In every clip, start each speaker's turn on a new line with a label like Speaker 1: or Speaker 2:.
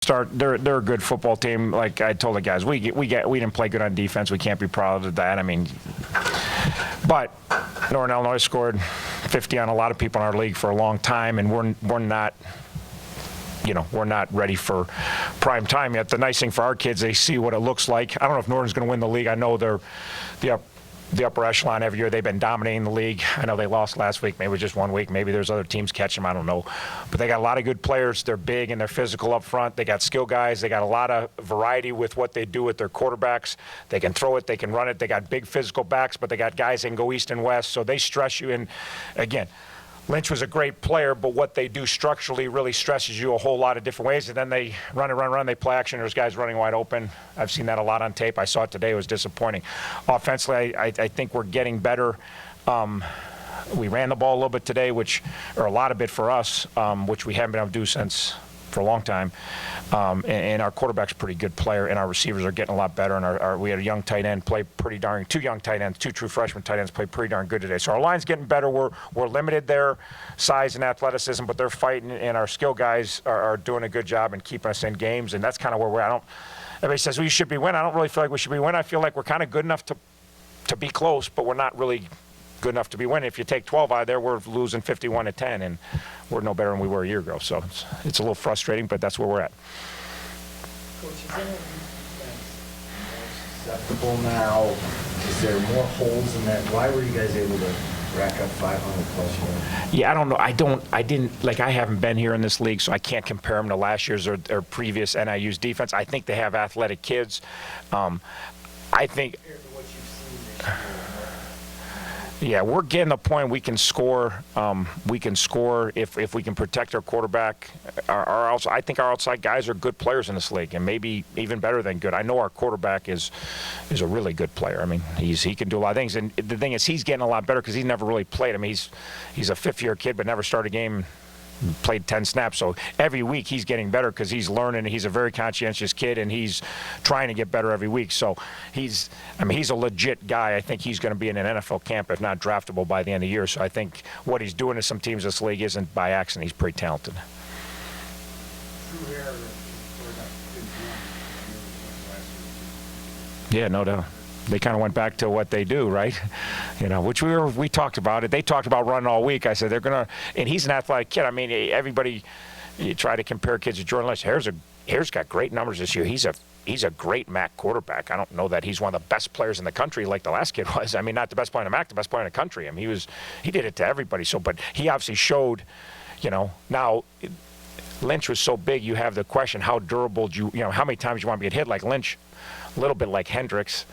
Speaker 1: start. They're a good football team. Like I told the guys, we didn't play good on defense. We can't be proud of that. I mean, but Northern Illinois scored 50 on a lot of people in our league for a long time, and we're not. We're not ready for prime time yet. The nice thing for our kids, they see what it looks like. I don't know if Northern's going to win the league. I know they're the upper echelon every year. They've been dominating the league. I know they lost last week. Maybe it was just 1 week. Maybe there's other teams catching them. I don't know. But they got a lot of good players. They're big and they're physical up front. They got skill guys. They got a lot of variety with what they do with their quarterbacks. They can throw it. They can run it. They got big physical backs, but they got guys that can go east and west. So they stress you. And, again, Lynch was a great player, but what they do structurally really stresses you a whole lot of different ways. And then they run, they play action. There's guys running wide open. I've seen that a lot on tape. I saw it today. It was disappointing. Offensively, I think we're getting better. We ran the ball a little bit today, or a lot of it for us, which we haven't been able to do for a long time. And our quarterback's a pretty good player, and our receivers are getting a lot better. And we had a young tight end play pretty darn, two young tight ends, two true freshman tight ends play pretty darn good today. So our line's getting better. We're limited their size and athleticism, but they're fighting, and our skill guys are doing a good job in keeping us in games. And that's kind of where we're at. Everybody says we should be winning. I don't really feel like we should be winning. I feel like we're kind of good enough to be close, but we're not really good enough to be winning. If you take 12 out of there, we're losing 51-10, and we're no better than we were a year ago. So it's a little frustrating, but that's where we're at.
Speaker 2: Coach, is there more susceptible now? Is there more holes in that? Why were you guys able to rack up 500 plus yards?
Speaker 1: Yeah, I don't know. I haven't been here in this league, so I can't compare them to last year's or previous NIU's defense. I think they have athletic kids. I think.
Speaker 2: Compared to what you've seen this year.
Speaker 1: Yeah, we're getting the point we can score. We can score if we can protect our quarterback. I think our outside guys are good players in this league, and maybe even better than good. I know our quarterback is a really good player. I mean, he can do a lot of things. And the thing is, he's getting a lot better because he's never really played. I mean, he's a fifth-year kid, but never started a game. Played 10 snaps, so every week he's getting better because he's learning. He's a very conscientious kid, and he's trying to get better every week. So he's a legit guy. I think he's going to be in an NFL camp, if not draftable, by the end of the year. So I think what he's doing to some teams in this league isn't by accident. He's pretty talented. Yeah, no doubt. They kind of went back to what they do, right? Which we talked about it. They talked about running all week. I said they're gonna, and he's an athletic kid. I mean, everybody, you try to compare kids to Jordan Lynch. Hare's got great numbers this year. He's a great MAC quarterback. I don't know that he's one of the best players in the country like the last kid was. I mean, not the best player in the MAC, the best player in the country. I mean, he did it to everybody. So, but he obviously showed, now. Lynch was so big. You have the question: how durable do you how many times you want to get hit like Lynch? A little bit like Hendricks.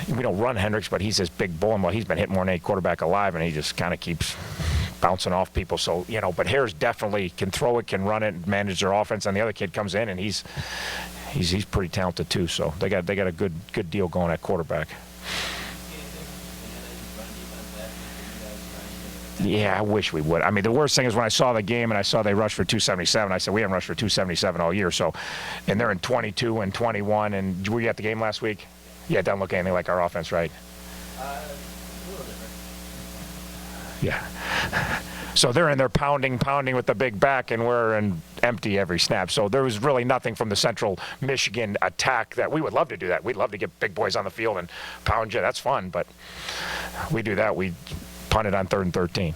Speaker 1: We don't run Hendricks, but he's this big bull, and he's been hitting more than any quarterback alive, and he just kind of keeps bouncing off people. So, but Harris definitely can throw it, can run it, manage their offense, and the other kid comes in, and he's pretty talented too. So they got a good deal going at quarterback. Yeah, I wish we would. I mean, the worst thing is when I saw the game and I saw they rushed for 277, I said, we haven't rushed for 277 all year. So, and they're in 22 and 21. And were you at the game last week? Yeah, it doesn't look anything like our offense, right?
Speaker 2: A little different.
Speaker 1: Yeah. So they're in there pounding with the big back, and we're in empty every snap. So there was really nothing from the Central Michigan attack that we would love to do that. We'd love to get big boys on the field and pound you. That's fun, but we do that. We punt it on 3rd and 13.